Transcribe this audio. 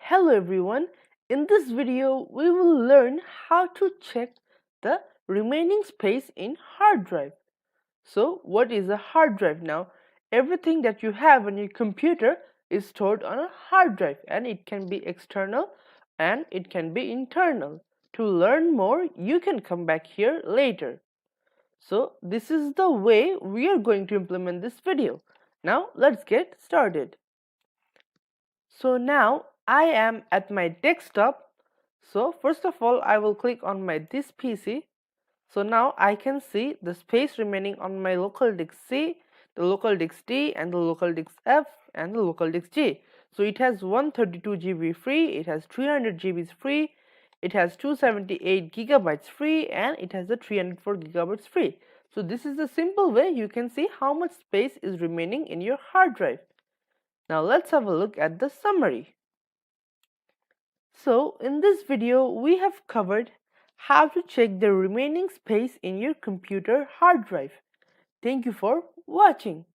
Hello everyone, in this video we will learn how to check the remaining space in hard drive. So what is a hard drive now? Everything that you have on your computer is stored on a hard drive, and it can be external and it can be internal. To learn more, you can come back here later. So this is the way we are going to implement this video. Now let's get started. So now I am at my desktop. So first of all, I will click on this PC. So now I can see the space remaining on my local disk C, the local disk D, and the local disk F, and the local disk G. So it has 132 GB free, it has 300 GB free, it has 278 gigabytes free, and it has a 304 gigabytes free. So this is the simple way you can see how much space is remaining in your hard drive. Now let's have a look at the summary. So in this video we have covered how to check the remaining space in your computer hard drive. Thank you for watching.